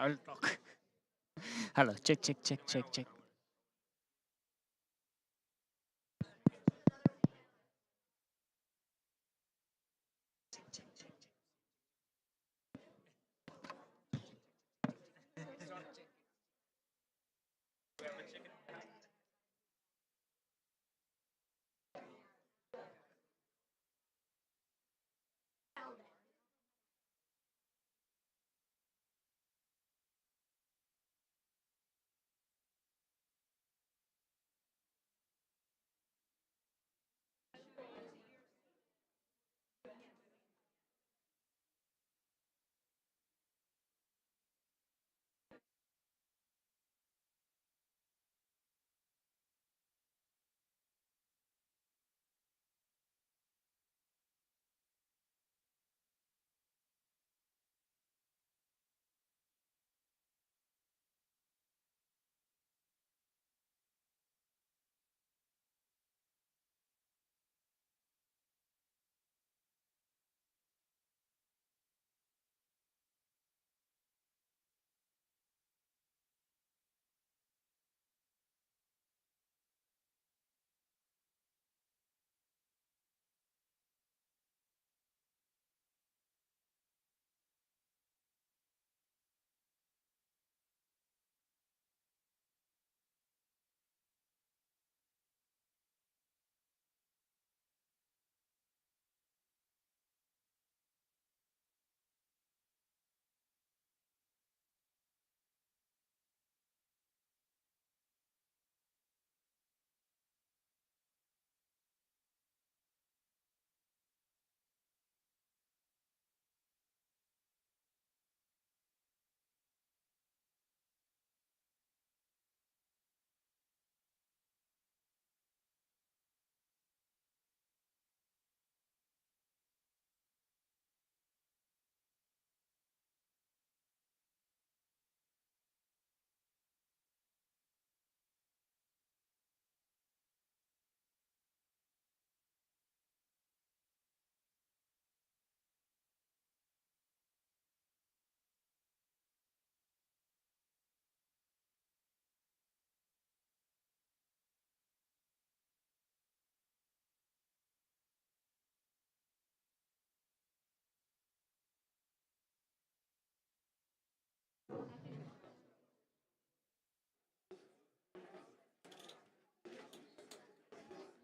I'll talk. Hello, check, check, check, check, check.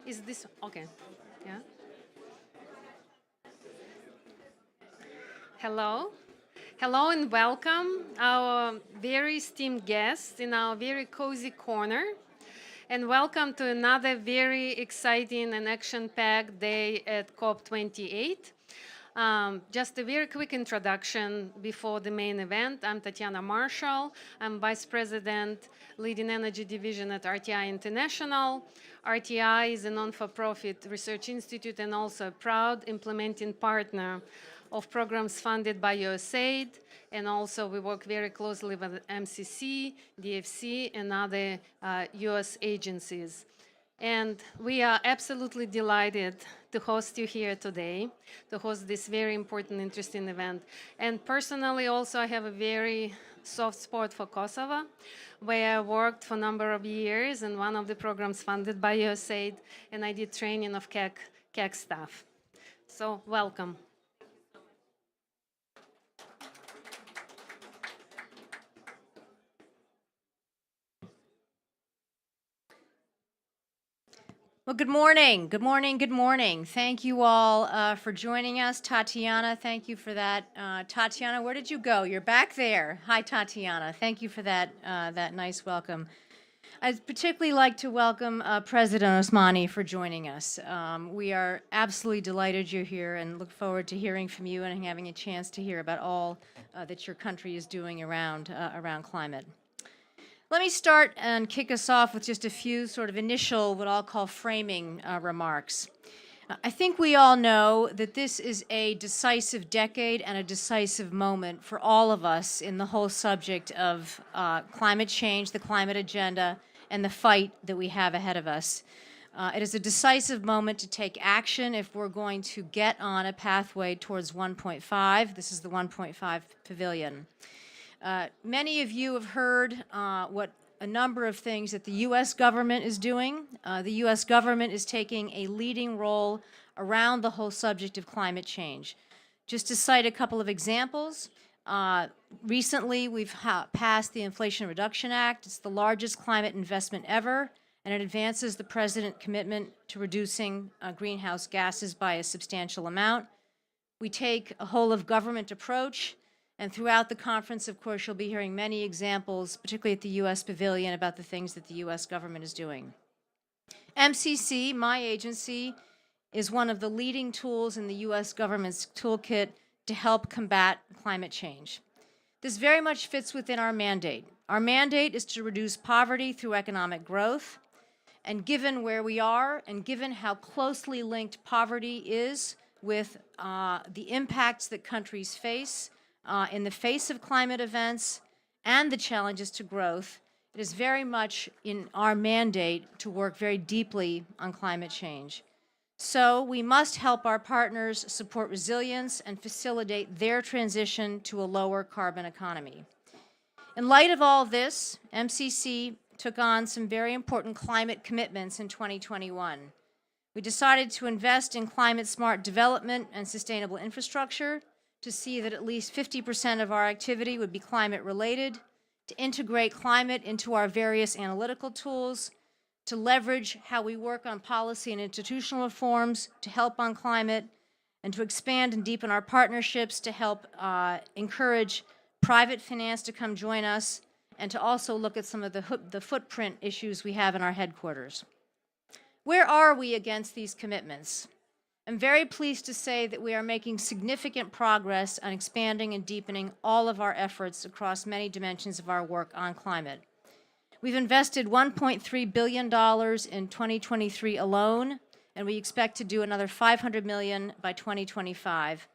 Is this okay? Yeah. Hello. Hello and welcome our very esteemed guests in our very cozy corner. And welcome to another very exciting and action-packed day at COP28. Just a very quick introduction before the main event. I'm Tatiana Marshall. I'm Vice President, leading Energy Division at RTI International. RTI is a non-for-profit research institute and also a proud implementing partner of programs funded by USAID. And also we work very closely with MCC, DFC, and other US agencies. And we are absolutely delighted to host you here today, to host this very important, interesting event. And personally, also, I have a very soft spot for Kosovo, where I worked for a number of years in one of the programs funded by USAID, and I did training of CAC staff. So, welcome. Well, good morning. Good morning. Good morning. Thank you all for joining us. Tatiana, thank you for that. Tatiana, where did you go? You're back there. Hi, Tatiana. Thank you for that nice welcome. I'd particularly like to welcome President Osmani for joining us. We are absolutely delighted you're here and look forward to hearing from you and having a chance to hear about all that your country is doing around climate. Let me start and kick us off with just a few sort of initial, what I'll call framing remarks. I think we all know that this is a decisive decade and a decisive moment for all of us in the whole subject of climate change, the climate agenda, and the fight that we have ahead of us. It is a decisive moment to take action if we're going to get on a pathway towards 1.5. This is the 1.5 pavilion. Many of you have heard what a number of things that the U.S. government is doing. The U.S. government is taking a leading role around the whole subject of climate change. Just to cite a couple of examples, recently we've passed the Inflation Reduction Act. It's the largest climate investment ever, and it advances the President's commitment to reducing greenhouse gases by a substantial amount. We take a whole-of-government approach, and throughout the conference, of course, you'll be hearing many examples, particularly at the U.S. Pavilion, about the things that the U.S. government is doing. MCC, my agency, is one of the leading tools in the U.S. government's toolkit to help combat climate change. This very much fits within our mandate. Our mandate is to reduce poverty through economic growth, and given where we are, and given how closely linked poverty is with the impacts that countries face in the face of climate events and the challenges to growth, it is very much in our mandate to work very deeply on climate change. So we must help our partners support resilience and facilitate their transition to a lower carbon economy. In light of all this, MCC took on some very important climate commitments in 2021. We decided to invest in climate-smart development and sustainable infrastructure, to see that at least 50% of our activity would be climate-related, to integrate climate into our various analytical tools, to leverage how we work on policy and institutional reforms to help on climate, and to expand and deepen our partnerships to help encourage private finance to come join us, and to also look at some of the footprint issues we have in our headquarters. Where are we against these commitments? I'm very pleased to say that we are making significant progress on expanding and deepening all of our efforts across many dimensions of our work on climate. We've invested $1.3 billion in 2023 alone, and we expect to do another $500 million by 2025.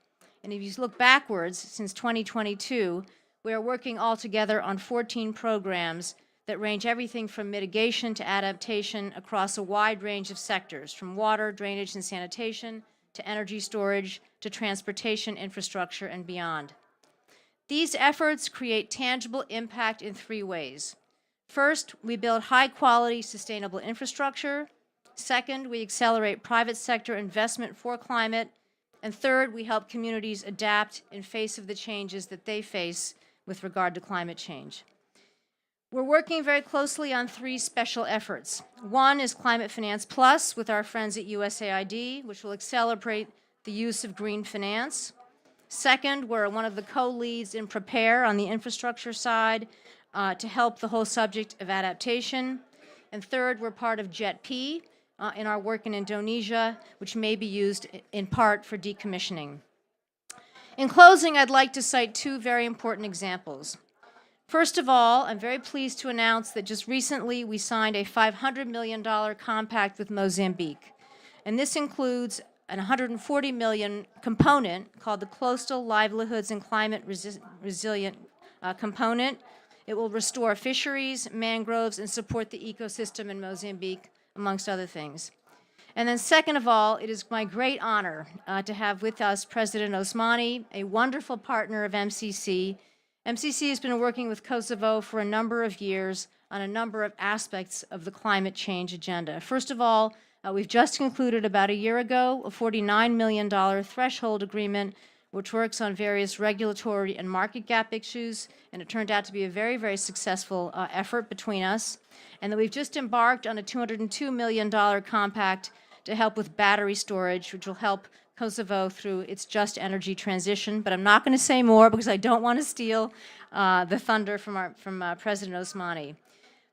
And if you look backwards, since 2022, we are working altogether on 14 programs that range everything from mitigation to adaptation across a wide range of sectors, from water, drainage, and sanitation, to energy storage, to transportation infrastructure, and beyond. These efforts create tangible impact in three ways. First, we build high-quality, sustainable infrastructure. Second, we accelerate private sector investment for climate. And third, we help communities adapt in face of the changes that they face with regard to climate change. We're working very closely on three special efforts. One is Climate Finance Plus with our friends at USAID, which will accelerate the use of green finance. Second, we're one of the co-leads in Prepare on the infrastructure side to help the whole subject of adaptation. And third, we're part of JETP in our work in Indonesia, which may be used in part for decommissioning. In closing, I'd like to cite two very important examples. First of all, I'm very pleased to announce that just recently we signed a $500 million compact with Mozambique. And this includes an $140 million component called the Coastal Livelihoods and Climate Resilient component. It will restore fisheries, mangroves, and support the ecosystem in Mozambique, amongst other things. And then second of all, it is my great honor to have with us President Osmani, a wonderful partner of MCC. MCC has been working with Kosovo for a number of years on a number of aspects of the climate change agenda. First of all, we've just concluded about a year ago a $49 million threshold agreement which works on various regulatory and market gap issues, and it turned out to be a very, very successful effort between us. And that we've just embarked on a $202 million compact to help with battery storage, which will help Kosovo through its just energy transition. But I'm not going to say more because I don't want to steal the thunder from President Osmani.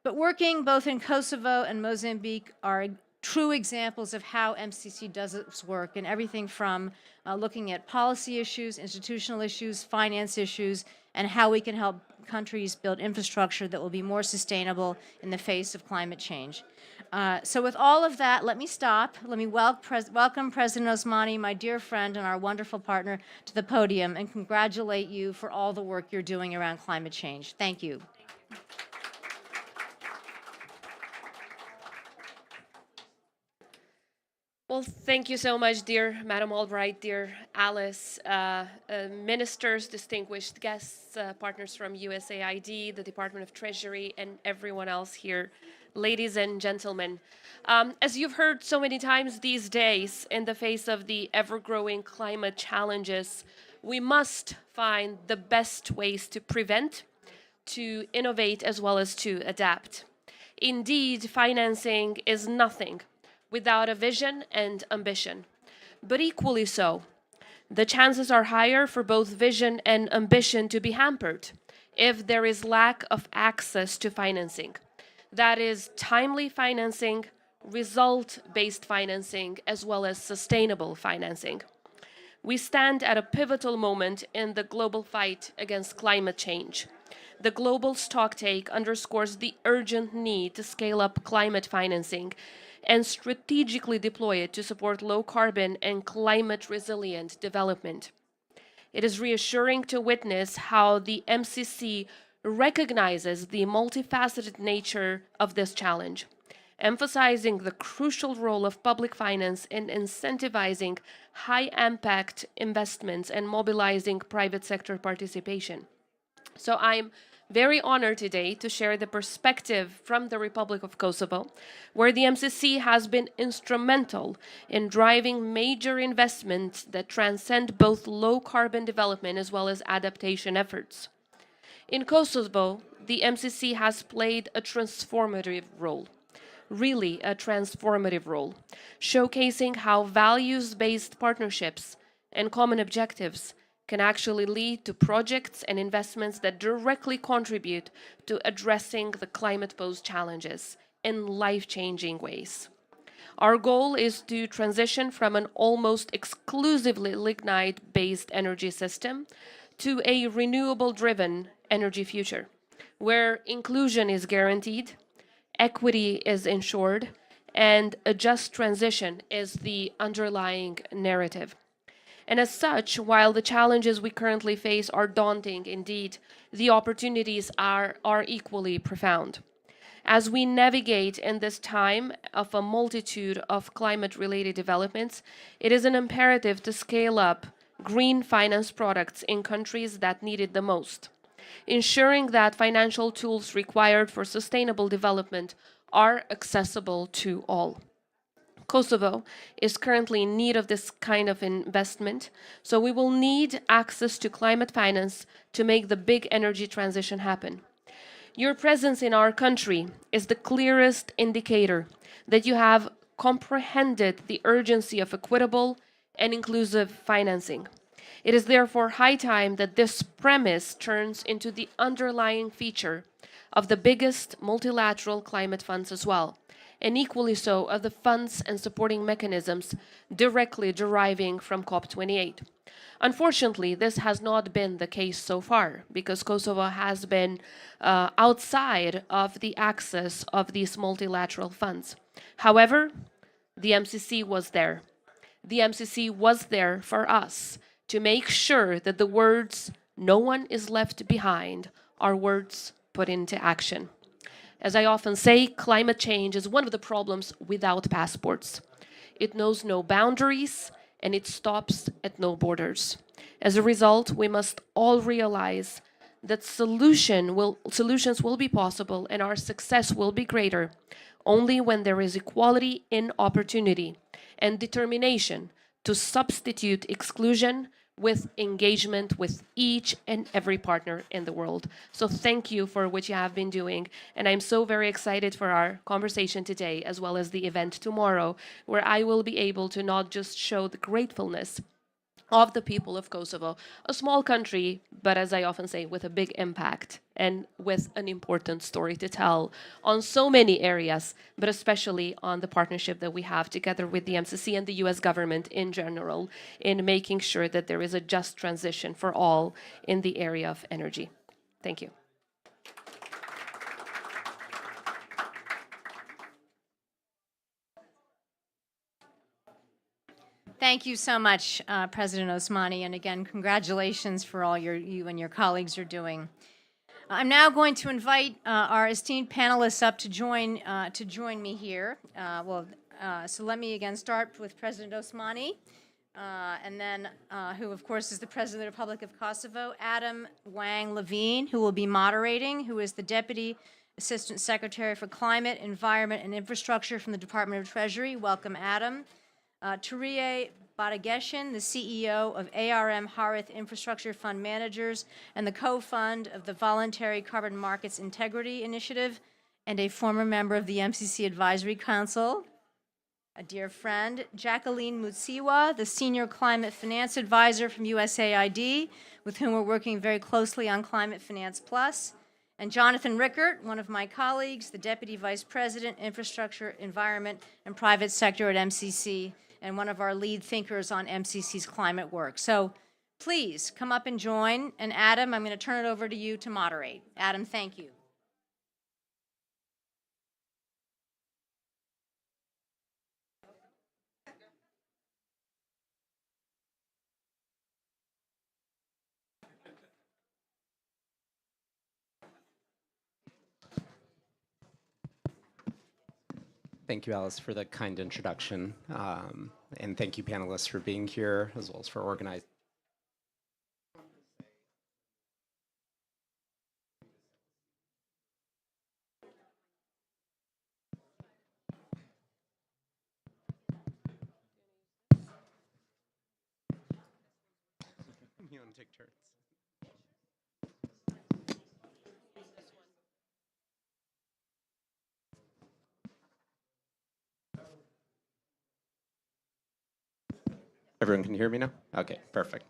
But working both in Kosovo and Mozambique are true examples of how MCC does its work, and everything from looking at policy issues, institutional issues, finance issues, and how we can help countries build infrastructure that will be more sustainable in the face of climate change. So with all of that, let me stop. Let me welcome President Osmani, my dear friend and our wonderful partner, to the podium, and congratulate you for all the work you're doing around climate change. Thank you. Well, thank you so much, dear Madam Albright, dear Alice, ministers, distinguished guests, partners from USAID, the Department of Treasury, and everyone else here, ladies and gentlemen. As you've heard so many times these days, in the face of the ever-growing climate challenges, we must find the best ways to prevent, to innovate, as well as to adapt. Indeed, financing is nothing without a vision and ambition. But equally so, the chances are higher for both vision and ambition to be hampered if there is lack of access to financing. That is timely financing, result-based financing, as well as sustainable financing. We stand at a pivotal moment in the global fight against climate change. The global stocktake underscores the urgent need to scale up climate financing and strategically deploy it to support low carbon and climate resilient development. It is reassuring to witness how the MCC recognizes the multifaceted nature of this challenge, emphasizing the crucial role of public finance in incentivizing high impact investments and mobilizing private sector participation. So I'm very honored today to share the perspective from the Republic of Kosovo, where the MCC has been instrumental in driving major investments that transcend both low carbon development as well as adaptation efforts. In Kosovo, the MCC has played a transformative role, really a transformative role, showcasing how values-based partnerships and common objectives can actually lead to projects and investments that directly contribute to addressing the climate-posed challenges in life-changing ways. Our goal is to transition from an almost exclusively lignite-based energy system to a renewable-driven energy future, where inclusion is guaranteed, equity is ensured, and a just transition is the underlying narrative. And as such, while the challenges we currently face are daunting indeed, the opportunities are equally profound. As we navigate in this time of a multitude of climate-related developments, it is an imperative to scale up green finance products in countries that need it the most, ensuring that financial tools required for sustainable development are accessible to all. Kosovo is currently in need of this kind of investment, so we will need access to climate finance to make the big energy transition happen. Your presence in our country is the clearest indicator that you have comprehended the urgency of equitable and inclusive financing. It is therefore high time that this premise turns into the underlying feature of the biggest multilateral climate funds as well, and equally so of the funds and supporting mechanisms directly deriving from COP28. Unfortunately, this has not been the case so far because Kosovo has been outside of the access of these multilateral funds. However, the MCC was there. The MCC was there for us to make sure that the words, "no one is left behind," are words put into action. As I often say, climate change is one of the problems without passports. It knows no boundaries and it stops at no borders. As a result, we must all realize that solutions will be possible and our success will be greater only when there is equality in opportunity and determination to substitute exclusion with engagement with each and every partner in the world. So thank you for what you have been doing. And I'm so very excited for our conversation today, as well as the event tomorrow, where I will be able to not just show the gratefulness of the people of Kosovo, a small country, but as I often say, with a big impact and with an important story to tell on so many areas, but especially on the partnership that we have together with the MCC and the US government in general in making sure that there is a just transition for all in the area of energy. Thank you. Thank you so much, President Osmani, and again, congratulations for all you and your colleagues are doing. I'm now going to invite our esteemed panelists up to join me here. So let me again start with President Osmani, and then who, of course, is the President of the Republic of Kosovo, Adam Wang Levine, who will be moderating, who is the Deputy Assistant Secretary for Climate, Environment, and Infrastructure from the Department of Treasury. Welcome, Adam. Turiye Badageshin, the CEO of ARM Harith Infrastructure Fund Managers and the co-fund of the Voluntary Carbon Markets Integrity Initiative, and a former member of the MCC Advisory Council. A dear friend, Jacqueline Mutsiwa, the Senior Climate Finance Advisor from USAID, with whom we're working very closely on Climate Finance Plus. And Jonathan Rickert, one of my colleagues, the Deputy Vice President, Infrastructure, Environment, and Private Sector at MCC, and one of our lead thinkers on MCC's climate work. So please come up and join. And Adam, I'm going to turn it over to you to moderate. Adam, thank you. Thank you, Alice, for the kind introduction. And thank you, panelists, for being here, as well as for organizing. You want to take turns? Everyone can hear me now? Okay, perfect.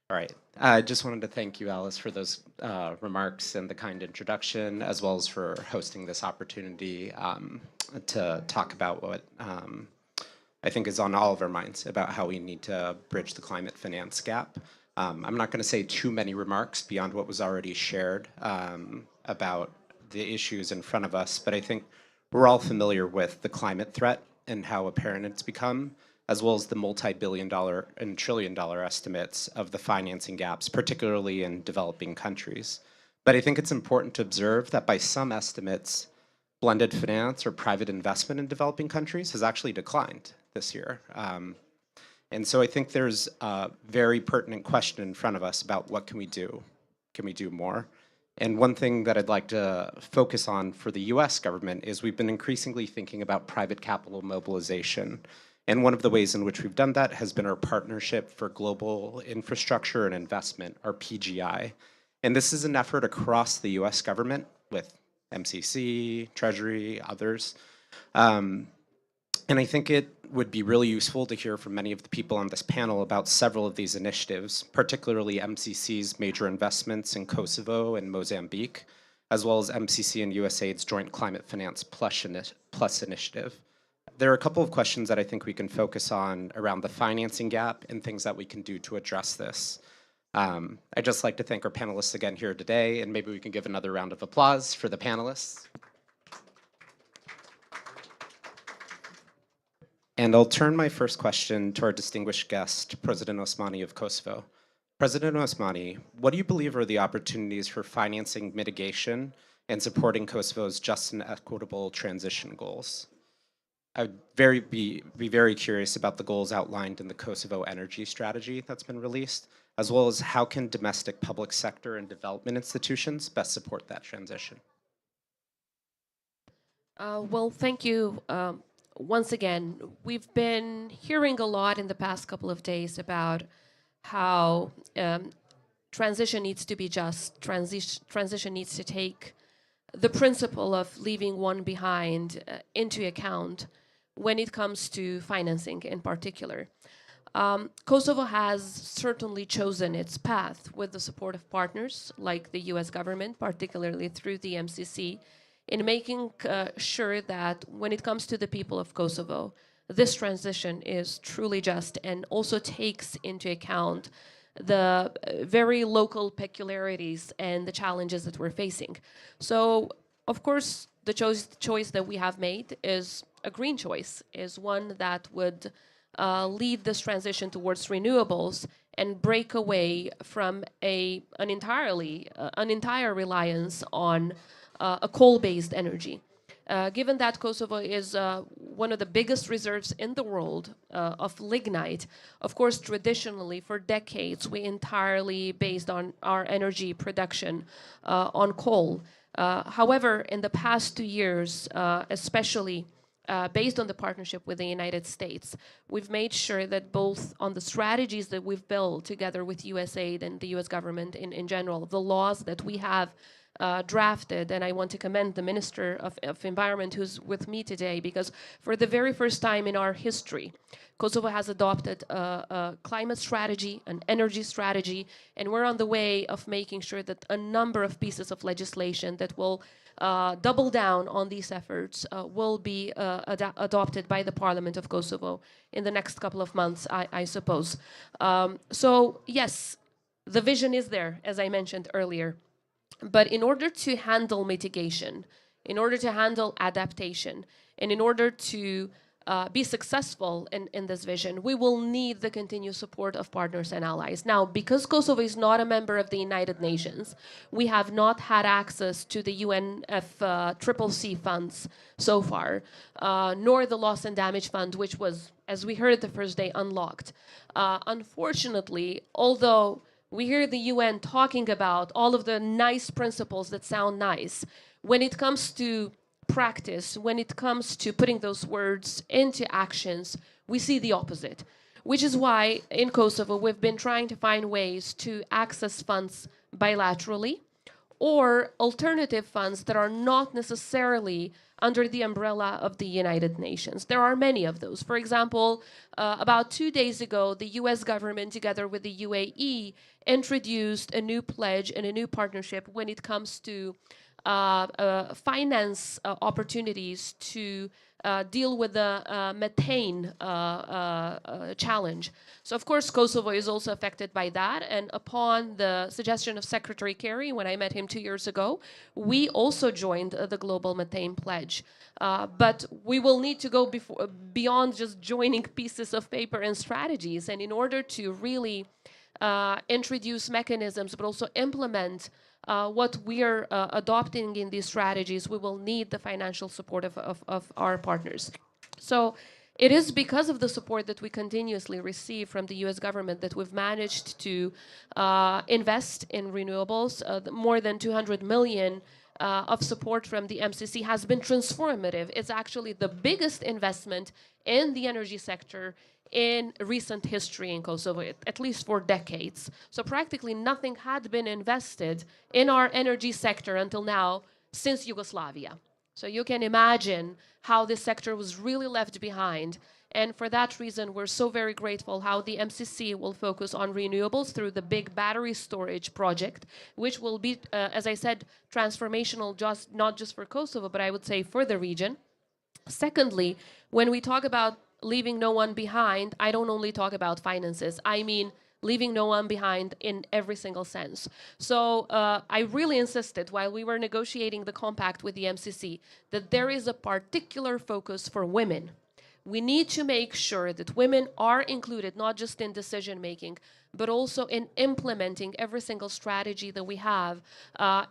All right. I just wanted to thank you, Alice, for those remarks and the kind introduction, as well as for hosting this opportunity to talk about what I think is on all of our minds about how we need to bridge the climate finance gap. I'm not going to say too many remarks beyond what was already shared about the issues in front of us, but I think we're all familiar with the climate threat and how apparent it's become, as well as the multi-billion-dollar and trillion-dollar estimates of the financing gaps, particularly in developing countries. But I think it's important to observe that by some estimates, blended finance or private investment in developing countries has actually declined this year. And so I think there's a very pertinent question in front of us about what can we do? Can we do more? And one thing that I'd like to focus on for the US government is we've been increasingly thinking about private capital mobilization. And one of the ways in which we've done that has been our Partnership for Global Infrastructure and Investment, or PGI. And this is an effort across the US government with MCC, Treasury, others. And I think it would be really useful to hear from many of the people on this panel about several of these initiatives, particularly MCC's major investments in Kosovo and Mozambique, as well as MCC and USAID's Joint Climate Finance Plus initiative. There are a couple of questions that I think we can focus on around the financing gap and things that we can do to address this. I'd just like to thank our panelists again here today, and maybe we can give another round of applause for the panelists. And I'll turn my first question to our distinguished guest, President Osmani of Kosovo. President Osmani, what do you believe are the opportunities for financing mitigation and supporting Kosovo's just and equitable transition goals? I'd be very curious about the goals outlined in the Kosovo energy strategy that's been released, as well as how can domestic public sector and development institutions best support that transition? Well, thank you. Once again, we've been hearing a lot in the past couple of days about how transition needs to be just, transition needs to take the principle of leaving one behind into account when it comes to financing in particular. Kosovo has certainly chosen its path with the support of partners like the US government, particularly through the MCC, in making sure that when it comes to the people of Kosovo, this transition is truly just and also takes into account the very local peculiarities and the challenges that we're facing. So, of course, the choice that we have made is a green choice, is one that would lead this transition towards renewables and break away from an entire reliance on a coal-based energy. Given that Kosovo is one of the biggest reserves in the world of lignite. Of course, traditionally, for decades, we entirely based on our energy production on coal. However, in the past 2 years, especially based on the partnership with the United States, we've made sure that both on the strategies that we've built together with USAID and the US government in general, the laws that we have drafted, and I want to commend the Minister of Environment who's with me today, because for the very first time in our history, Kosovo has adopted a climate strategy, an energy strategy, and we're on the way of making sure that a number of pieces of legislation that will double down on these efforts will be adopted by the Parliament of Kosovo in the next couple of months, I suppose. So yes, the vision is there, as I mentioned earlier. But in order to handle mitigation, in order to handle adaptation, and in order to be successful in this vision, we will need the continued support of partners and allies. Now, because Kosovo is not a member of the United Nations, we have not had access to the UNFCCC funds so far, nor the Loss and Damage Fund, which was, as we heard the first day, unlocked. Unfortunately, although we hear the UN talking about all of the nice principles that sound nice, when it comes to practice, when it comes to putting those words into actions, we see the opposite. Which is why in Kosovo we've been trying to find ways to access funds bilaterally or alternative funds that are not necessarily under the umbrella of the United Nations. There are many of those. For example, about 2 days ago, the US government, together with the UAE, introduced a new pledge and a new partnership when it comes to finance opportunities to deal with the methane challenge. So of course Kosovo is also affected by that, and upon the suggestion of Secretary Kerry, when I met him 2 years ago, we also joined the Global Methane Pledge. But we will need to go beyond just joining pieces of paper and strategies, and in order to really introduce mechanisms but also implement what we are adopting in these strategies, we will need the financial support of our partners. So it is because of the support that we continuously receive from the US government that we've managed to invest in renewables. More than 200 million of support from the MCC has been transformative. It's actually the biggest investment in the energy sector in recent history in Kosovo, at least for decades. So practically nothing had been invested in our energy sector until now since Yugoslavia. So you can imagine how this sector was really left behind. And for that reason, we're so very grateful how the MCC will focus on renewables through the big battery storage project, which will be, as I said, transformational, not just for Kosovo, but I would say for the region. Secondly, when we talk about leaving no one behind, I don't only talk about finances. I mean leaving no one behind in every single sense. So I really insisted while we were negotiating the compact with the MCC that there is a particular focus for women. We need to make sure that women are included not just in decision making, but also in implementing every single strategy that we have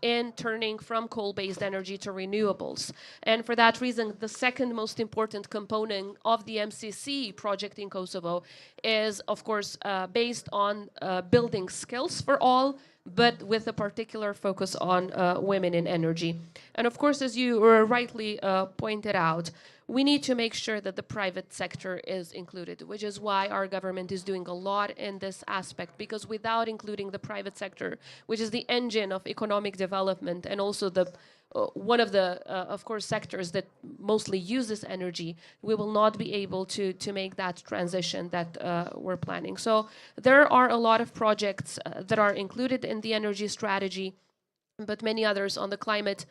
in turning from coal-based energy to renewables. And for that reason, the second most important component of the MCC project in Kosovo is, of course, based on building skills for all, but with a particular focus on women in energy. And of course, as you rightly pointed out, we need to make sure that the private sector is included, which is why our government is doing a lot in this aspect, because without including the private sector, which is the engine of economic development and also the one of the, of course, sectors that mostly uses energy, we will not be able to make that transition that we're planning. So there are a lot of projects that are included in the energy strategy, but many others on the climate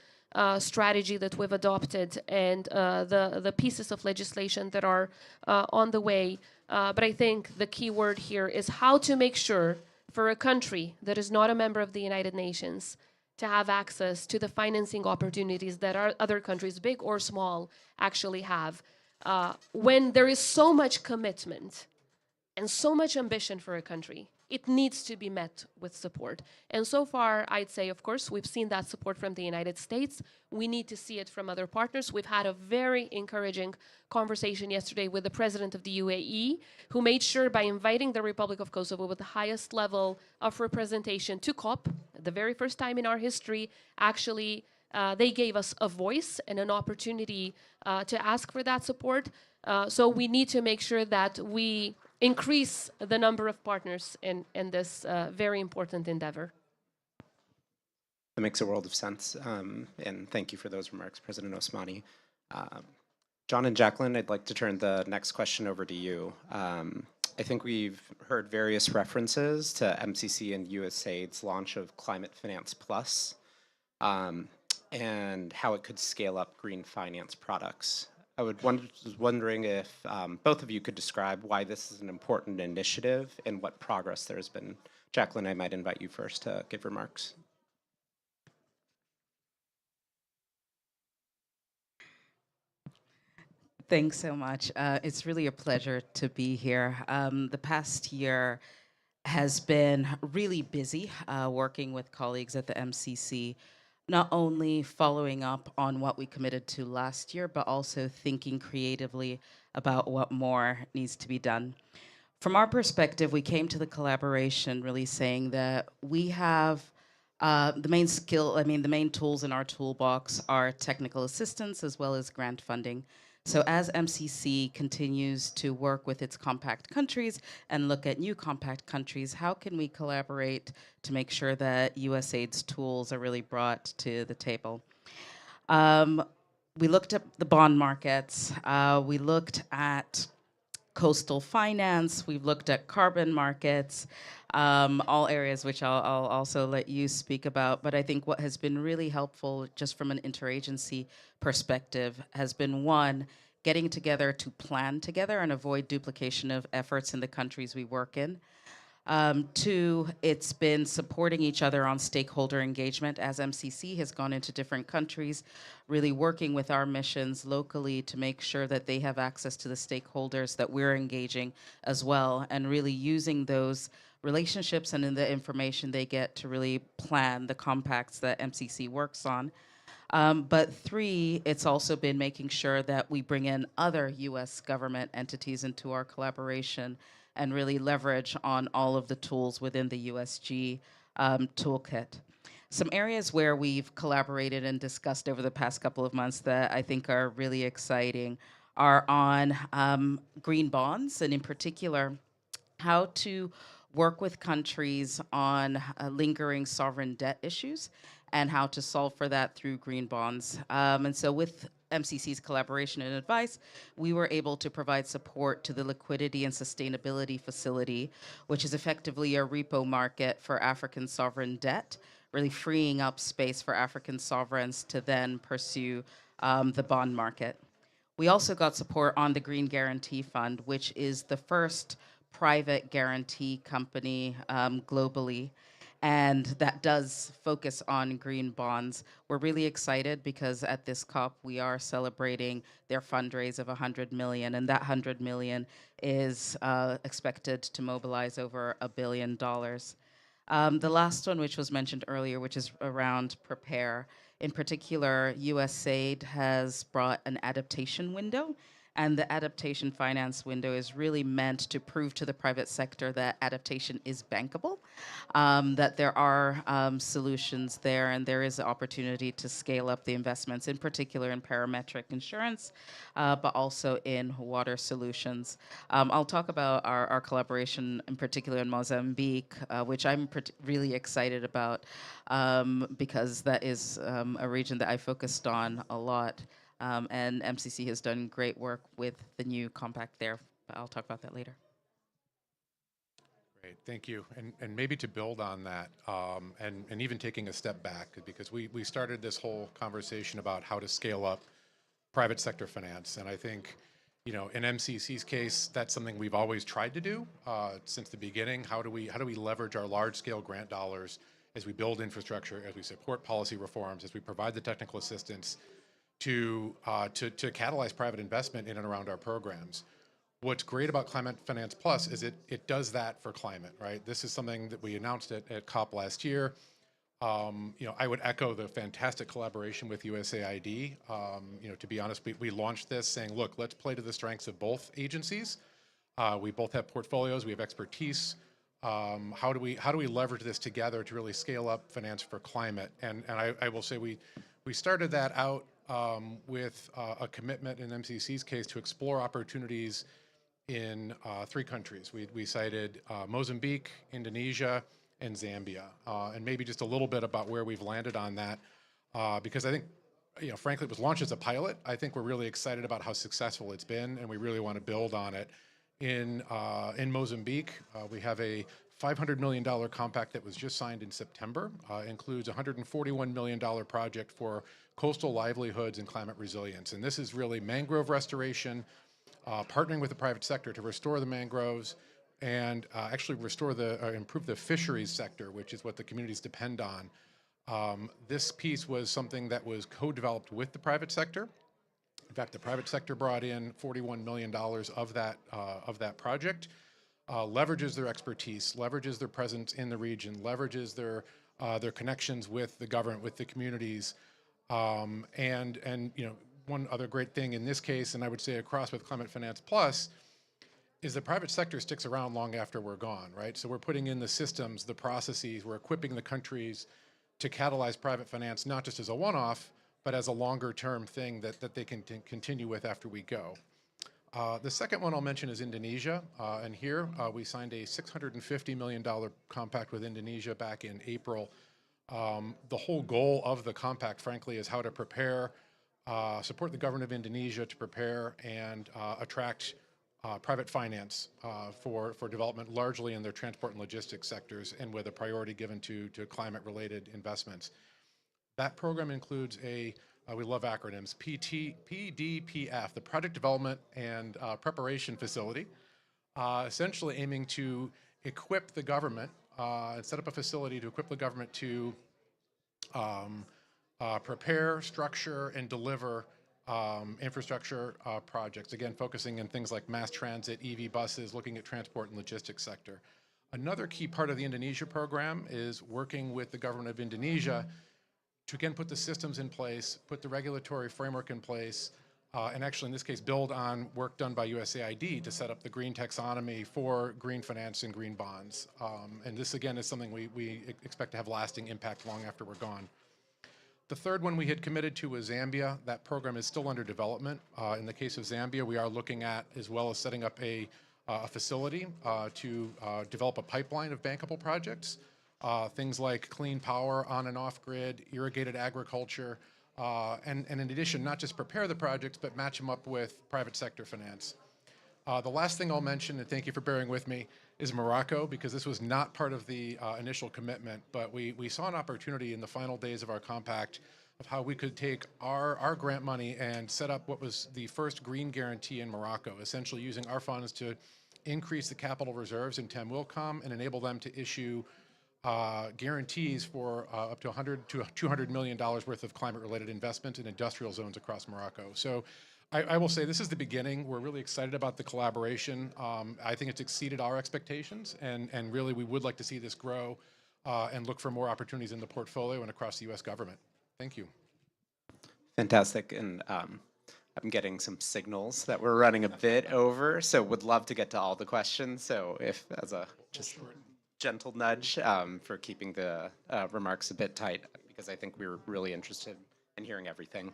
strategy that we've adopted and the pieces of legislation that are on the way. But I think the key word here is how to make sure for a country that is not a member of the United Nations to have access to the financing opportunities that our other countries, big or small, actually have. When there is so much commitment and so much ambition for a country, it needs to be met with support. And so far, I'd say, of course, we've seen that support from the United States. We need to see it from other partners. We've had a very encouraging conversation yesterday with the president of the UAE, who made sure by inviting the Republic of Kosovo with the highest level of representation to COP, the very first time in our history, actually, they gave us a voice and an opportunity to ask for that support. So we need to make sure that we increase the number of partners in this very important endeavor. That makes a world of sense. And thank you for those remarks, President Osmani. John and Jacqueline, I'd like to turn the next question over to you. I think we've heard various references to MCC and USAID's launch of Climate Finance Plus and how it could scale up green finance products. I was wondering if both of you could describe why this is an important initiative and what progress there's been. Jacqueline, I might invite you first to give remarks. Thanks so much. It's really a pleasure to be here. The past year has been really busy working with colleagues at the MCC, not only following up on what we committed to last year, but also thinking creatively about what more needs to be done. From our perspective, we came to the collaboration really saying that we have the main tools in our toolbox are technical assistance as well as grant funding. So as MCC continues to work with its compact countries and look at new compact countries, how can we collaborate to make sure that USAID's tools are really brought to the table? We looked at the bond markets. We looked at coastal finance. We've looked at carbon markets, all areas which I'll also let you speak about. But I think what has been really helpful just from an interagency perspective has been, one, getting together to plan together and avoid duplication of efforts in the countries we work in. Two, it's been supporting each other on stakeholder engagement as MCC has gone into different countries, really working with our missions locally to make sure that they have access to the stakeholders that we're engaging as well, and really using those relationships and in the information they get to really plan the compacts that MCC works on. But three, it's also been making sure that we bring in other US government entities into our collaboration and really leverage on all of the tools within the USG toolkit. Some areas where we've collaborated and discussed over the past couple of months that I think are really exciting are on green bonds, and in particular, how to work with countries on lingering sovereign debt issues and how to solve for that through green bonds. And so with MCC's collaboration and advice, we were able to provide support to the Liquidity and Sustainability Facility, which is effectively a repo market for African sovereign debt, really freeing up space for African sovereigns to then pursue the bond market. We also got support on the Green Guarantee Fund, which is the first private guarantee company globally, and that does focus on green bonds. We're really excited because at this COP, we are celebrating their fundraise of $100 million, and that $100 million is expected to mobilize over $1 billion. The last one, which was mentioned earlier, which is around Prepare. In particular, USAID has brought an adaptation window, and the adaptation finance window is really meant to prove to the private sector that adaptation is bankable, that there are solutions there, and there is an opportunity to scale up the investments, in particular in parametric insurance, but also in water solutions. I'll talk about our collaboration, in particular in Mozambique, which I'm really excited about because that is a region that I focused on a lot. And MCC has done great work with the new compact there, but I'll talk about that later. Great, thank you. And maybe to build on that, and even taking a step back, because we started this whole conversation about how to scale up private sector finance. And I think, you know, in MCC's case, that's something we've always tried to do since the beginning. How do we leverage our large scale grant dollars as we build infrastructure, as we support policy reforms, as we provide the technical assistance to catalyze private investment in and around our programs? What's great about Climate Finance Plus is it does that for climate, right? This is something that we announced at COP last year. I would echo the fantastic collaboration with USAID. To be honest, we launched this saying, look, let's play to the strengths of both agencies. We both have portfolios, we have expertise. How do we leverage this together to really scale up finance for climate? And I will say we started that out with a commitment in MCC's case to explore opportunities in 3 countries. We cited Mozambique, Indonesia, and Zambia, and maybe just a little bit about where we've landed on that, because I think, frankly, it was launched as a pilot. I think we're really excited about how successful it's been, and we really want to build on it. In Mozambique, we have a $500 million compact that was just signed in September. Includes a $141 million project for coastal livelihoods and climate resilience, and this is really mangrove restoration, partnering with the private sector to restore the mangroves and actually improve the fisheries sector, which is what the communities depend on. This piece was something that was co-developed with the private sector. In fact, the private sector brought in $41 million of that project, leverages their expertise, leverages their presence in the region, leverages their connections with the government, with the communities, and one other great thing in this case, and I would say across with Climate Finance Plus, is the private sector sticks around long after we're gone, right? So we're putting in the systems, the processes, we're equipping the countries to catalyze private finance, not just as a one-off, but as a longer-term thing that they can continue with after we go. The second one I'll mention is Indonesia, and here we signed a $650 million compact with Indonesia back in April. The whole goal of the compact, frankly, is how to prepare, support the government of Indonesia to prepare and attract private finance for development, largely in their transport and logistics sectors, and with a priority given to climate-related investments. That program includes we love acronyms, PDPF, the Project Development and Preparation Facility, essentially aiming to equip the government, and set up a facility to equip the government to prepare, structure, and deliver infrastructure projects, again, focusing on things like mass transit, EV buses, looking at transport and logistics sector. Another key part of the Indonesia program is working with the government of Indonesia to, again, put the systems in place, put the regulatory framework in place, and actually, in this case, build on work done by USAID to set up the green taxonomy for green finance and green bonds. And this, again, is something we expect to have lasting impact long after we're gone. The third one we had committed to was Zambia. That program is still under development. In the case of Zambia, we are looking at, as well as setting up a facility to develop a pipeline of bankable projects. Things like clean power on and off grid, irrigated agriculture, and in addition, not just prepare the projects, but match them up with private sector finance. The last thing I'll mention, and thank you for bearing with me, is Morocco, because this was not part of the initial commitment, but we saw an opportunity in the final days of our compact of how we could take our grant money and set up what was the first green guarantee in Morocco, essentially using our funds to increase the capital reserves in TEMWILCOM and enable them to issue guarantees for up to $100 to $200 million worth of climate-related investment in industrial zones across Morocco. So I will say this is the beginning. We're really excited about the collaboration. I think it's exceeded our expectations, and really we would like to see this grow and look for more opportunities in the portfolio and across the U.S. government. Thank you. Fantastic. And I'm getting some signals that we're running a bit over, so would love to get to all the questions. So if, as a just gentle nudge for keeping the remarks a bit tight, because I think we were really interested in hearing everything.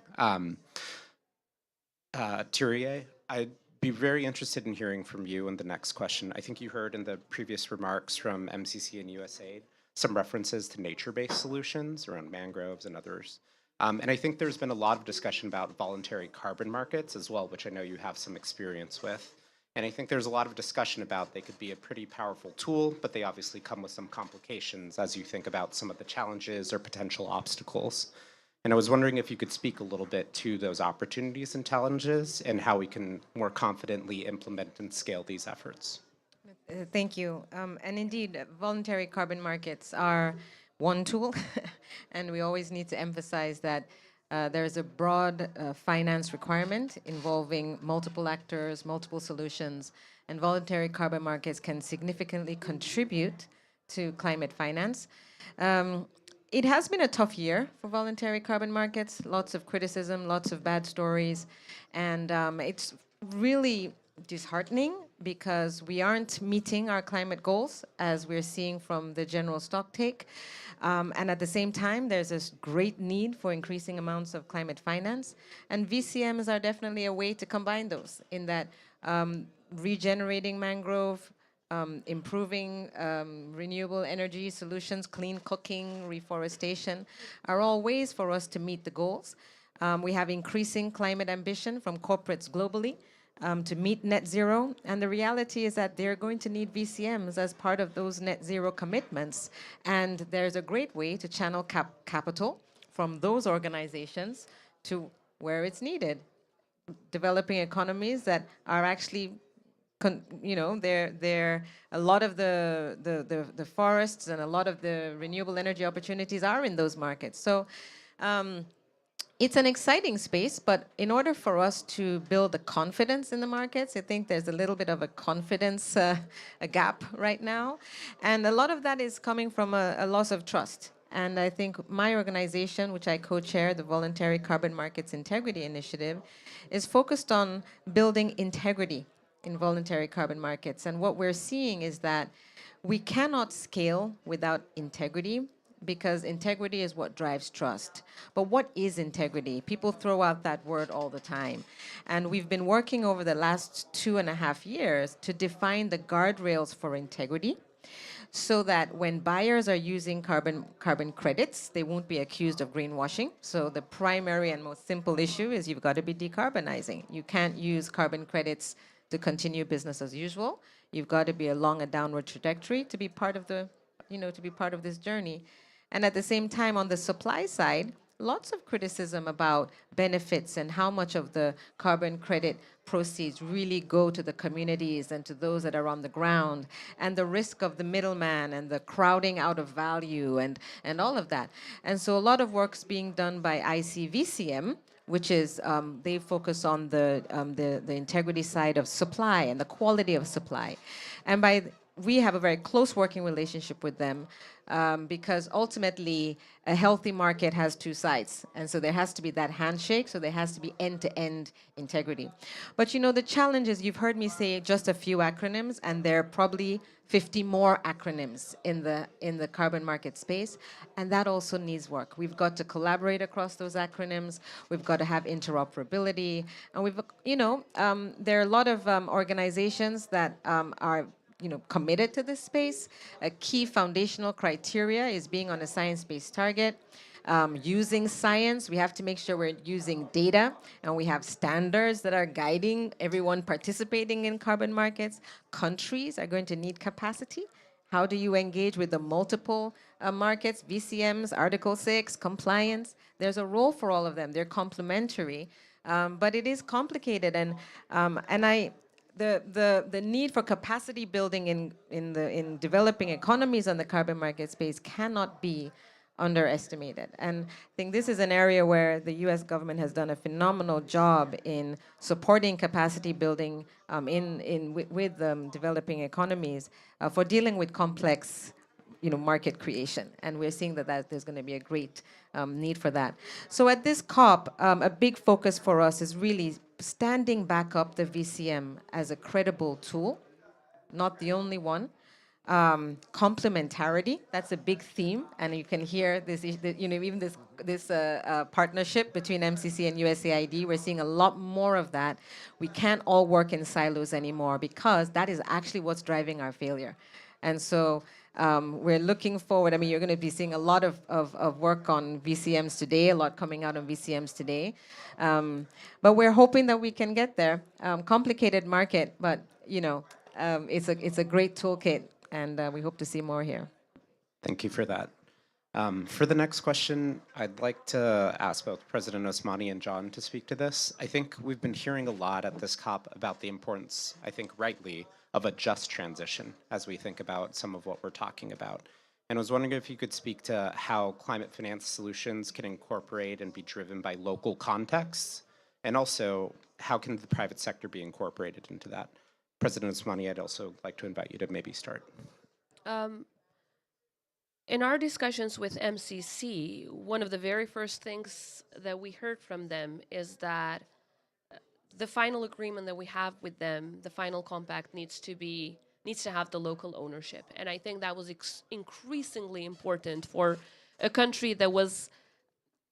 Thierry, I'd be very interested in hearing from you in the next question. I think you heard in the previous remarks from MCC and USAID some references to nature-based solutions around mangroves and others. And I think there's been a lot of discussion about voluntary carbon markets as well, which I know you have some experience with. And I think there's a lot of discussion about they could be a pretty powerful tool, but they obviously come with some complications as you think about some of the challenges or potential obstacles. And I was wondering if you could speak a little bit to those opportunities and challenges and how we can more confidently implement and scale these efforts. Thank you. And indeed, voluntary carbon markets are one tool, and we always need to emphasize that There is a broad finance requirement involving multiple actors, multiple solutions, and voluntary carbon markets can significantly contribute to climate finance. It has been a tough year for voluntary carbon markets, lots of criticism, lots of bad stories, and it's really disheartening because we aren't meeting our climate goals, as we're seeing from the general stock take. And at the same time, there's this great need for increasing amounts of climate finance. And VCMs are definitely a way to combine those in that regenerating mangrove, improving renewable energy solutions, clean cooking, reforestation, are all ways for us to meet the goals. We have increasing climate ambition from corporates globally to meet net zero. And the reality is that they're going to need VCMs as part of those net zero commitments. And there's a great way to channel capital from those organizations to where it's needed. Developing economies that are actually they're a lot of the forests and a lot of the renewable energy opportunities are in those markets. So it's an exciting space, but in order for us to build the confidence in the markets, I think there's a little bit of a confidence a gap right now. And a lot of that is coming from a loss of trust. And I think my organization, which I co-chair, the Voluntary Carbon Markets Integrity Initiative, is focused on building integrity in voluntary carbon markets. And what we're seeing is that we cannot scale without integrity, because integrity is what drives trust. But what is integrity? People throw out that word all the time. And we've been working over the last 2.5 years to define the guardrails for integrity, so that when buyers are using carbon credits, they won't be accused of greenwashing. So the primary and most simple issue is you've got to be decarbonizing. You can't use carbon credits to continue business as usual. You've got to be along a downward trajectory to be part of this journey. And at the same time, on the supply side, lots of criticism about benefits and how much of the carbon credit proceeds really go to the communities and to those that are on the ground, and the risk of the middleman and the crowding out of value and all of that. And so a lot of work's being done by ICVCM, which is they focus on the integrity side of supply and the quality of supply. And we have a very close working relationship with them because ultimately a healthy market has two sides. And so there has to be that handshake, so there has to be end-to-end integrity. But the challenge is, you've heard me say just a few acronyms, and there are probably 50 more acronyms in the carbon market space, and that also needs work. We've got to collaborate across those acronyms. We've got to have interoperability, and there are a lot of organizations that are committed to this space. A key foundational criteria is being on a science-based target. Using science, we have to make sure we're using data, and we have standards that are guiding everyone participating in carbon markets. Countries are going to need capacity. How do you engage with the multiple markets, VCMs, Article 6, compliance? There's a role for all of them. They're complementary, but it is complicated, the need for capacity building in developing economies on the carbon market space cannot be underestimated. And I think this is an area where the U.S. government has done a phenomenal job in supporting capacity building with developing economies for dealing with complex market creation. And we're seeing that there's going to be a great need for that. So at this COP, a big focus for us is really standing back up the VCM as a credible tool, not the only one. Complementarity, that's a big theme, and you can hear this, even this partnership between MCC and USAID. We're seeing a lot more of that. We can't all work in silos anymore, because that is actually what's driving our failure. And so we're looking forward. You're going to be seeing a lot of work on VCMs today, a lot coming out on VCMs today. But we're hoping that we can get there. Complicated market, but it's a great toolkit, and we hope to see more here. Thank you for that. For the next question, I'd like to ask both President Osmani and John to speak to this. I think we've been hearing a lot at this COP about the importance, I think rightly, of a just transition as we think about some of what we're talking about. And I was wondering if you could speak to how climate finance solutions can incorporate and be driven by local contexts, and also how can the private sector be incorporated into that? President Osmani, I'd also like to invite you to maybe start. In our discussions with MCC, one of the very first things that we heard from them is that the final agreement that we have with them, the final compact, needs to have the local ownership. And I think that was increasingly important for a country that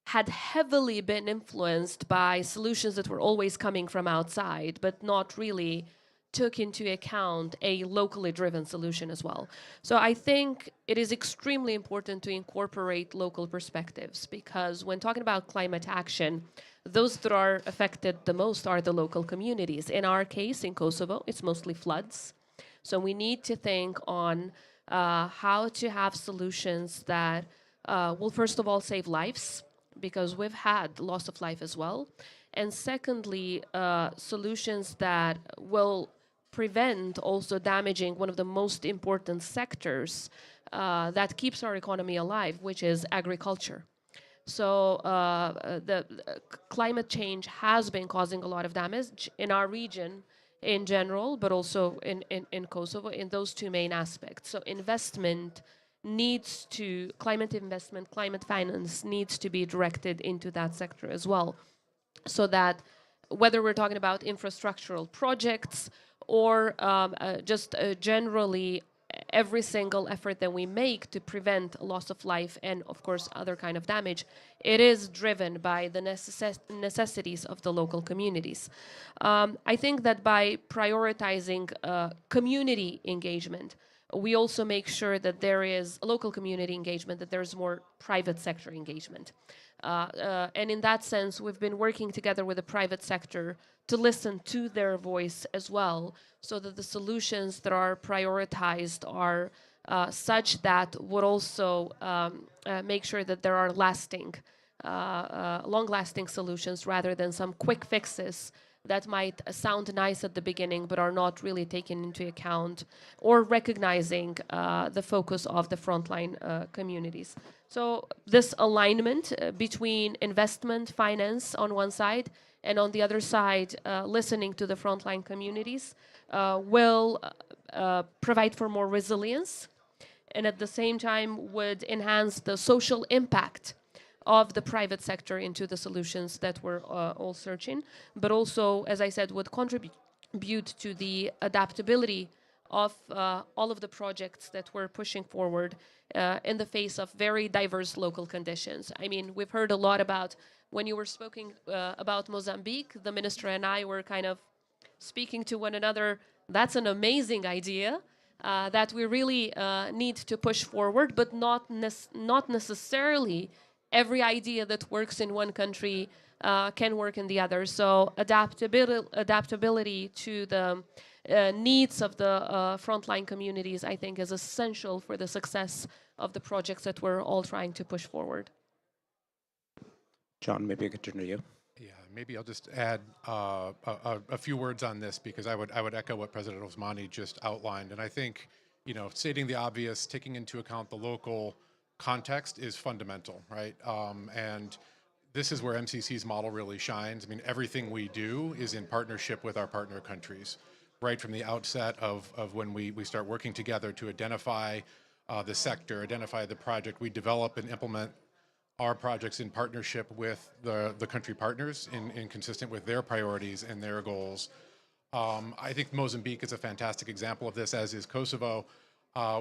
had heavily been influenced by solutions that were always coming from outside, but not really took into account a locally driven solution as well. So I think it is extremely important to incorporate local perspectives, because when talking about climate action, those that are affected the most are the local communities. In our case, in Kosovo, it's mostly floods. So we need to think on how to have solutions that will first of all save lives, because we've had loss of life as well. And secondly, solutions that will prevent also damaging one of the most important sectors that keeps our economy alive, which is agriculture. So the climate change has been causing a lot of damage in our region in general, but also in Kosovo, in those two main aspects. So climate investment, climate finance needs to be directed into that sector as well, so that whether we're talking about infrastructural projects or just generally every single effort that we make to prevent loss of life and, of course, other kind of damage, it is driven by the necessities of the local communities. I think that by prioritizing community engagement, we also make sure that there is local community engagement, that there's more private sector engagement. And in that sense, we've been working together with the private sector to listen to their voice as well, so that the solutions that are prioritized are such that would also make sure that there are long-lasting solutions, rather than some quick fixes that might sound nice at the beginning but are not really taken into account or recognizing the focus of the frontline communities. So this alignment between investment, finance on one side, and on the other side, listening to the frontline communities will provide for more resilience, and at the same time would enhance the social impact of the private sector into the solutions that we're all searching, but also, as I said, would contribute to the adaptability of all of the projects that we're pushing forward in the face of very diverse local conditions. I mean, we've heard a lot about, when you were speaking about Mozambique, the minister and I were kind of speaking to one another. That's an amazing idea that we really need to push forward, but not necessarily every idea that works in one country can work in the other. So adaptability to the needs of the frontline communities, I think, is essential for the success of the projects that we're all trying to push forward. John, maybe I could turn to you. Yeah, maybe I'll just add a few words on this, because I would echo what President Osmani just outlined. And I think, stating the obvious, taking into account the local context is fundamental, right? And this is where MCC's model really shines. I mean, everything we do is in partnership with our partner countries, right from the outset of when we start working together to identify the sector, identify the project. We develop and implement our projects in partnership with the country partners in consistent with their priorities and their goals. I think Mozambique is a fantastic example of this, as is Kosovo,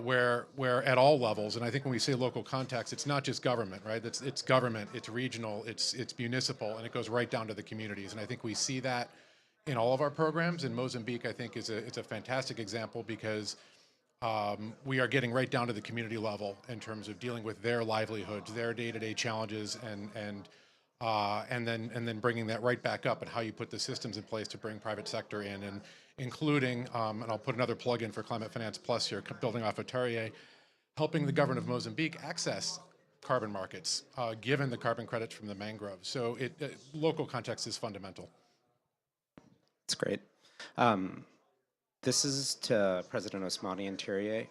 where at all levels, and I think when we say local context, it's not just government, right? It's government, it's regional, it's municipal, and it goes right down to the communities. And I think we see that in all of our programs. And Mozambique, I think, it's a fantastic example, because we are getting right down to the community level in terms of dealing with their livelihoods, their day-to-day challenges, and then bringing that right back up, and how you put the systems in place to bring private sector in, and including, and I'll put another plug in for Climate Finance Plus here, building off of Tarrier, helping the government of Mozambique access carbon markets, given the carbon credits from the mangroves. So local context is fundamental. That's great. This is to President Osmani and Thierry.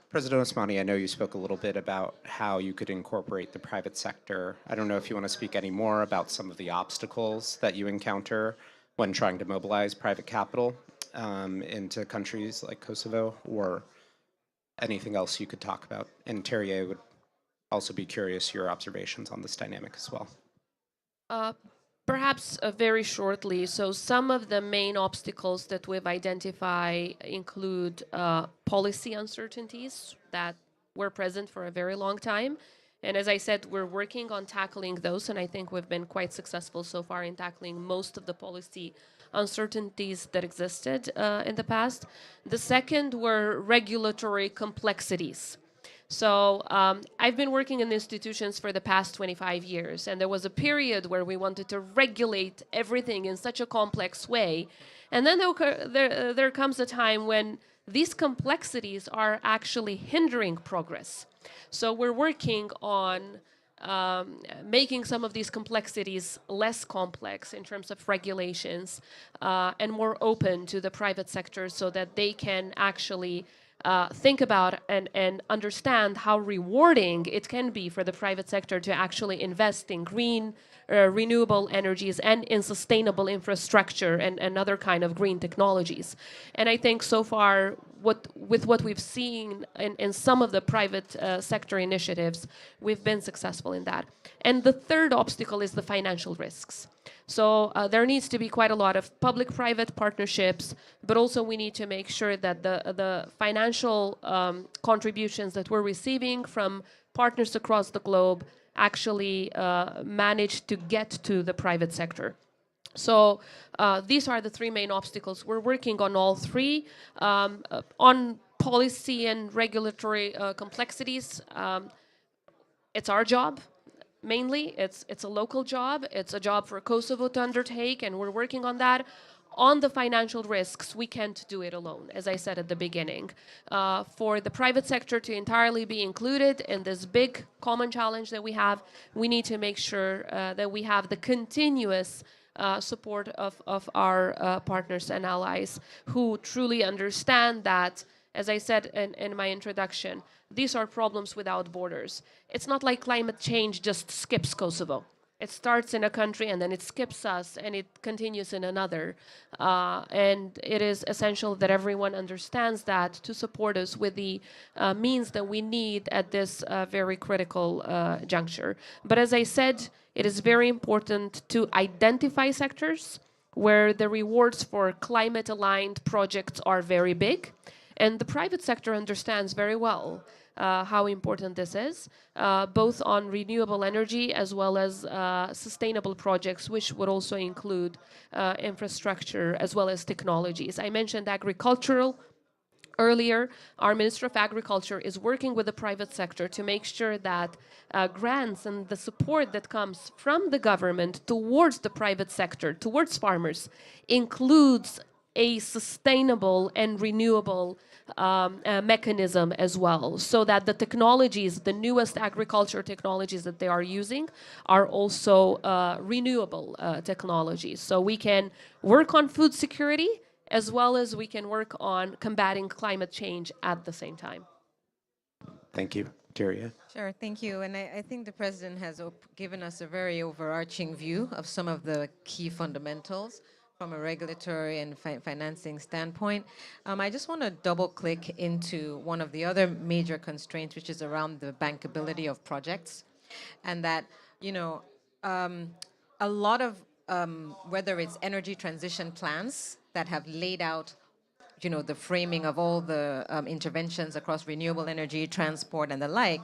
President Osmani, I know you spoke a little bit about how you could incorporate the private sector. I don't know if you want to speak any more about some of the obstacles that you encounter when trying to mobilize private capital into countries like Kosovo, or anything else you could talk about. And Thierry, I would also be curious your observations on this dynamic as well. Perhaps very shortly. So some of the main obstacles that we've identified include policy uncertainties that were present for a very long time. And as I said, we're working on tackling those, and I think we've been quite successful so far in tackling most of the policy uncertainties that existed in the past. The second were regulatory complexities. So I've been working in institutions for the past 25 years, and there was a period where we wanted to regulate everything in such a complex way. And then there comes a time when these complexities are actually hindering progress. So we're working on making some of these complexities less complex in terms of regulations and more open to the private sector so that they can actually think about and understand how rewarding it can be for the private sector to actually invest in green, renewable energies and in sustainable infrastructure and other kind of green technologies. And I think so far, with what we've seen in some of the private sector initiatives, we've been successful in that. And the third obstacle is the financial risks. So there needs to be quite a lot of public-private partnerships, but also we need to make sure that the financial contributions that we're receiving from partners across the globe actually manage to get to the private sector. So these are the three main obstacles. We're working on all three. On policy and regulatory complexities, it's our job. Mainly, it's a local job. It's a job for Kosovo to undertake, and we're working on that. On the financial risks, we can't do it alone, as I said at the beginning. For the private sector to entirely be included in this big common challenge that we have, we need to make sure that we have the continuous support of our partners and allies who truly understand that, as I said in my introduction, these are problems without borders. It's not like climate change just skips Kosovo. It starts in a country and then it skips us and it continues in another. And it is essential that everyone understands that to support us with the means that we need at this very critical juncture. But as I said, it is very important to identify sectors where the rewards for climate-aligned projects are very big. And the private sector understands very well how important this is, both on renewable energy as well as sustainable projects, which would also include infrastructure as well as technologies. I mentioned agricultural earlier. Our Minister of Agriculture is working with the private sector to make sure that grants and the support that comes from the government towards the private sector, towards farmers, includes a sustainable and renewable mechanism as well, so that the technologies, the newest agriculture technologies that they are using are also renewable technologies. So we can work on food security as well as we can work on combating climate change at the same time. Thank you. Thierry? Sure, thank you. And I think the President has given us a very overarching view of some of the key fundamentals from a regulatory and financing standpoint. I just want to double click into one of the other major constraints, which is around the bankability of projects. And that, you know, a lot of, whether it's energy transition plans that have laid out, you know, the framing of all the interventions across renewable energy, transport, and the like,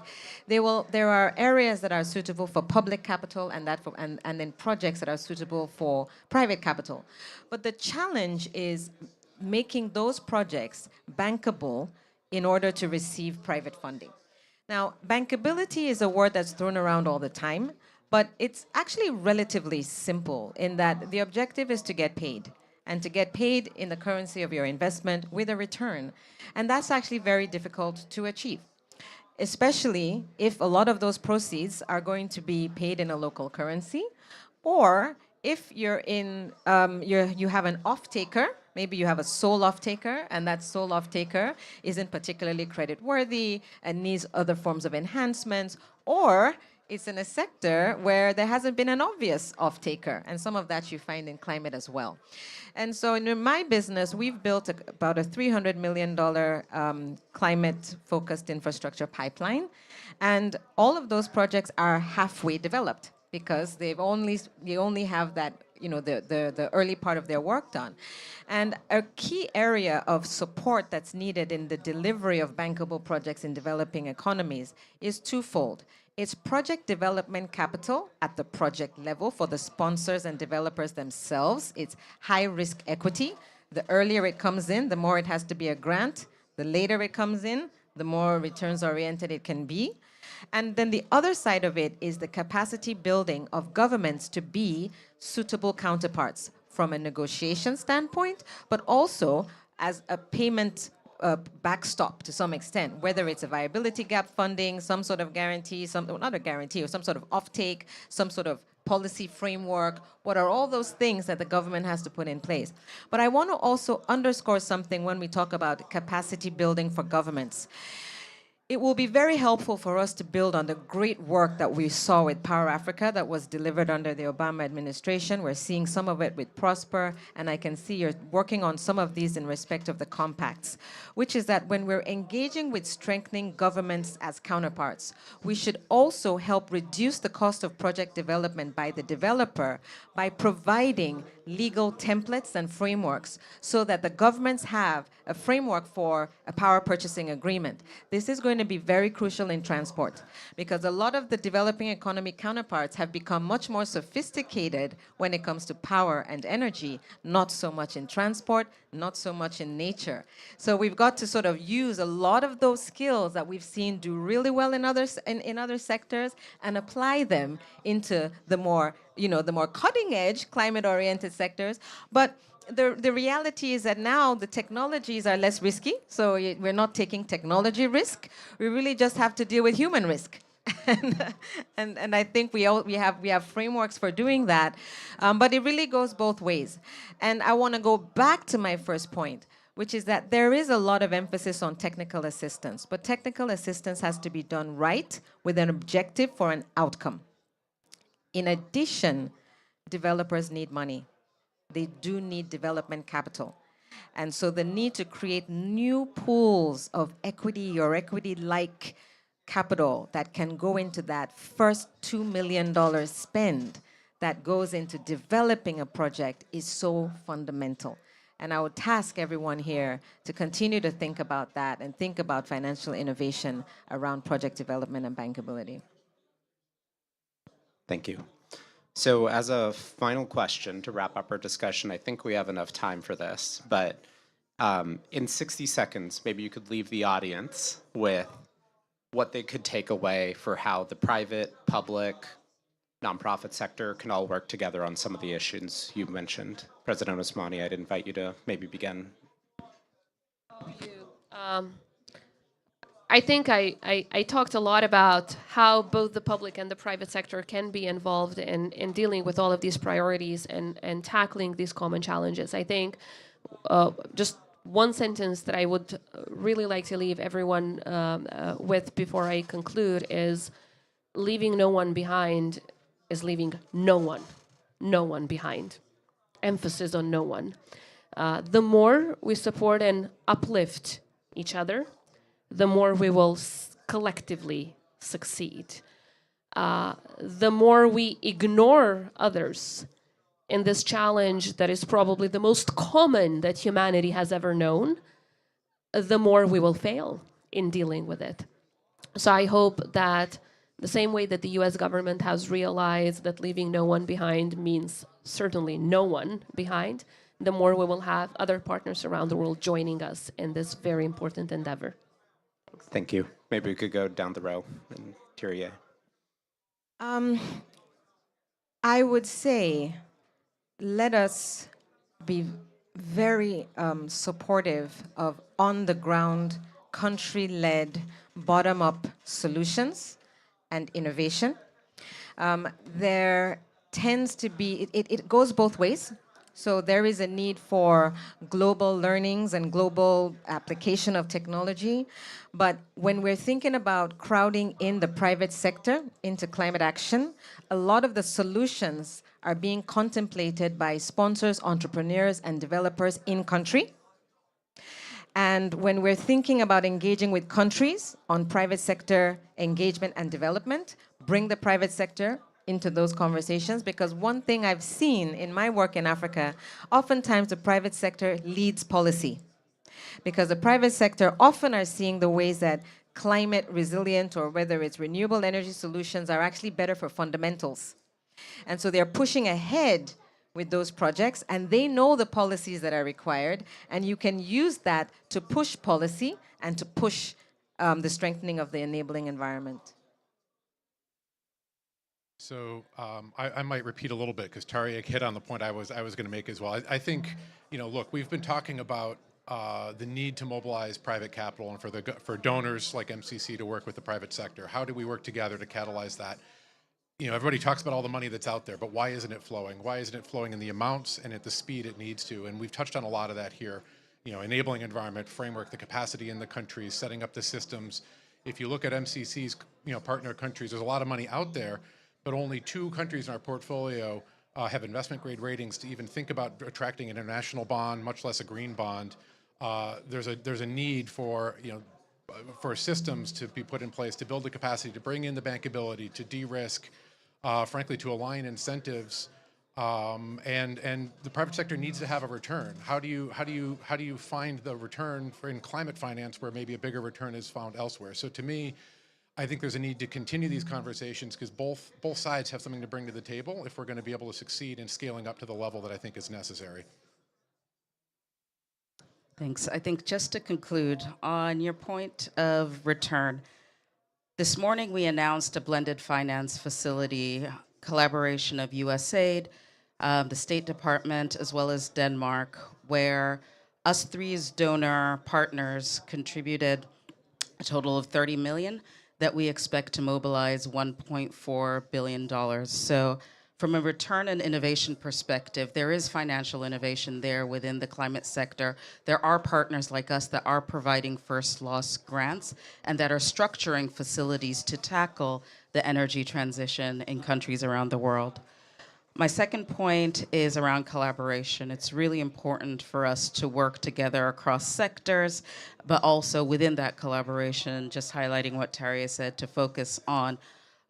there are areas that are suitable for public capital and then projects that are suitable for private capital. But the challenge is making those projects bankable in order to receive private funding. Now, bankability is a word that's thrown around all the time, but it's actually relatively simple in that the objective is to get paid, and to get paid in the currency of your investment with a return. And that's actually very difficult to achieve, especially if a lot of those proceeds are going to be paid in a local currency, or if you're in, you have an off-taker Maybe you have a sole off-taker, and that sole off-taker isn't particularly credit-worthy and needs other forms of enhancements, or it's in a sector where there hasn't been an obvious off-taker, and some of that you find in climate as well. And so in my business, we've built about a $300 million climate-focused infrastructure pipeline, and all of those projects are halfway developed because they only have that, the early part of their work done. And a key area of support that's needed in the delivery of bankable projects in developing economies is twofold. It's project development capital at the project level for the sponsors and developers themselves. It's high risk equity. The earlier it comes in, the more it has to be a grant. The later it comes in, the more returns oriented it can be. And then the other side of it is the capacity building of governments to be suitable counterparts from a negotiation standpoint, but also as a payment backstop to some extent, whether it's a viability gap funding, some sort of guarantee, not a guarantee, or some sort of offtake, some sort of policy framework. What are all those things that the government has to put in place? But I want to also underscore something when we talk about capacity building for governments. It will be very helpful for us to build on the great work that we saw with Power Africa that was delivered under the Obama administration. We're seeing some of it with Prosper, and I can see you're working on some of these in respect of the compacts, which is that when we're engaging with strengthening governments as counterparts, we should also help reduce the cost of project development by the developer by providing legal templates and frameworks so that the governments have a framework for a power purchasing agreement. This is going to be very crucial in transport because a lot of the developing economy counterparts have become much more sophisticated when it comes to power and energy, not so much in transport, not so much in nature. So we've got to sort of use a lot of those skills that we've seen do really well in other sectors and apply them into the more cutting edge climate oriented sectors. But the reality is that now the technologies are less risky, so we're not taking technology risk. We really just have to deal with human risk. and I think we have frameworks for doing that, but it really goes both ways. And I want to go back to my first point, which is that there is a lot of emphasis on technical assistance, but technical assistance has to be done right with an objective for an outcome. In addition, developers need money. They do need development capital. And so the need to create new pools of equity or equity-like capital that can go into that first $2 million spend that goes into developing a project is so fundamental. And I would task everyone here to continue to think about that and think about financial innovation around project development and bankability. Thank you. So as a final question to wrap up our discussion, I think we have enough time for this, but in 60 seconds, maybe you could leave the audience with what they could take away for how the private, public, nonprofit sector can all work together on some of the issues you mentioned. President Ousmane, I'd invite you to maybe begin. I think I talked a lot about how both the public and the private sector can be involved in dealing with all of these priorities and tackling these common challenges. I think just one sentence that I would really like to leave everyone with before I conclude is leaving no one behind is leaving no one behind. Emphasis on no one. The more we support and uplift each other, the more we will collectively succeed. The more we ignore others in this challenge that is probably the most common that humanity has ever known, the more we will fail in dealing with it. So I hope that the same way that the US government has realized that leaving no one behind means certainly no one behind, the more we will have other partners around the world joining us in this very important endeavor. Thank you. Maybe we could go down the row and Thierry. I would say, let us be very supportive of on-the-ground, country-led, bottom-up solutions and innovation. There tends to be, it goes both ways. So there is a need for global learnings and global application of technology. But when we're thinking about crowding in the private sector into climate action, a lot of the solutions are being contemplated by sponsors, entrepreneurs, and developers in country. And when we're thinking about engaging with countries on private sector engagement and development, bring the private sector into those conversations, because one thing I've seen in my work in Africa, oftentimes the private sector leads policy, because the private sector often are seeing the ways that climate resilient or whether it's renewable energy solutions are actually better for fundamentals. And so they're pushing ahead with those projects, and they know the policies that are required, and you can use that to push policy and to push the strengthening of the enabling environment. So I might repeat a little bit because Tariq hit on the point I was going to make as well. I think, look, we've been talking about the need to mobilize private capital and for donors like MCC to work with the private sector. How do we work together to catalyze that? Everybody talks about all the money that's out there, but why isn't it flowing? Why isn't it flowing in the amounts and at the speed it needs to? And we've touched on a lot of that here. Enabling environment framework, the capacity in the countries, setting up the systems. If you look at MCC's, partner countries, there's a lot of money out there, but only 2 countries in our portfolio have investment grade ratings to even think about attracting an international bond, much less a green bond. There's a need for systems to be put in place to build the capacity to bring in the bankability, to de-risk, frankly, to align incentives, and the private sector needs to have a return. How do you find the return in climate finance where maybe a bigger return is found elsewhere? So to me, I think there's a need to continue these conversations because both sides have something to bring to the table if we're going to be able to succeed in scaling up to the level that I think is necessary. Thanks. I think just to conclude on your point of return, this morning we announced a blended finance facility collaboration of USAID, the State Department, as well as Denmark, where us 3 as donor partners contributed a total of $30 million that we expect to mobilize $1.4 billion. So from a return and innovation perspective, there is financial innovation there within the climate sector. There are partners like us that are providing first loss grants and that are structuring facilities to tackle the energy transition in countries around the world. My second point is around collaboration. It's really important for us to work together across sectors, but also within that collaboration, just highlighting what Taria said, to focus on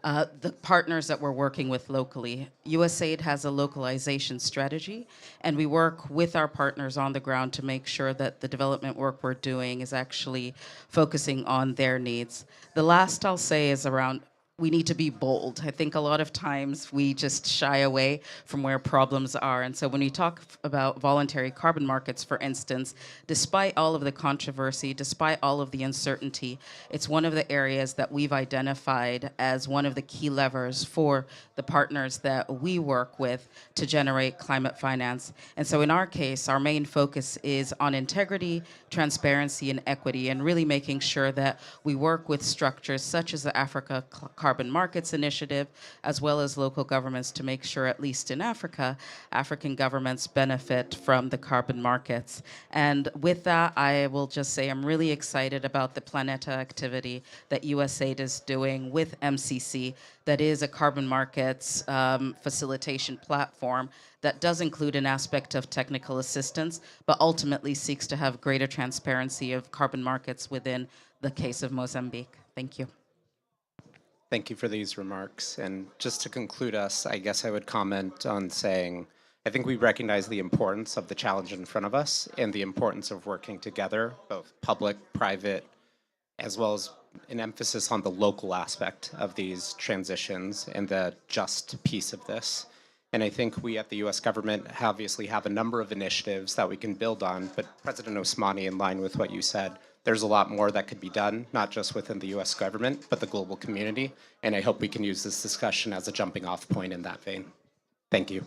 the partners that we're working with locally. USAID has a localization strategy, and we work with our partners on the ground to make sure that the development work we're doing is actually focusing on their needs. The last I'll say is around we need to be bold. I think a lot of times we just shy away from where problems are. And so when we talk about voluntary carbon markets, for instance, despite all of the controversy, despite all of the uncertainty, it's one of the areas that we've identified as one of the key levers for the partners that we work with to generate climate finance. And so in our case, our main focus is on integrity, transparency, and equity, and really making sure that we work with structures such as the Africa Carbon Markets Initiative, as well as local governments to make sure, at least in Africa, African governments benefit from the carbon markets. And with that, I will just say I'm really excited about the Planeta activity that USAID is doing with MCC, that is a carbon markets facilitation platform that does include an aspect of technical assistance, but ultimately seeks to have greater transparency of carbon markets within the case of Mozambique. Thank you. Thank you for these remarks. And just to conclude us, I guess I would comment on saying, I think we recognize the importance of the challenge in front of us and the importance of working together, both public, private, as well as an emphasis on the local aspect of these transitions and the just piece of this. And I think we at the US government obviously have a number of initiatives that we can build on, but President Osmani, in line with what you said, there's a lot more that could be done, not just within the US government, but the global community. And I hope we can use this discussion as a jumping off point in that vein. Thank you.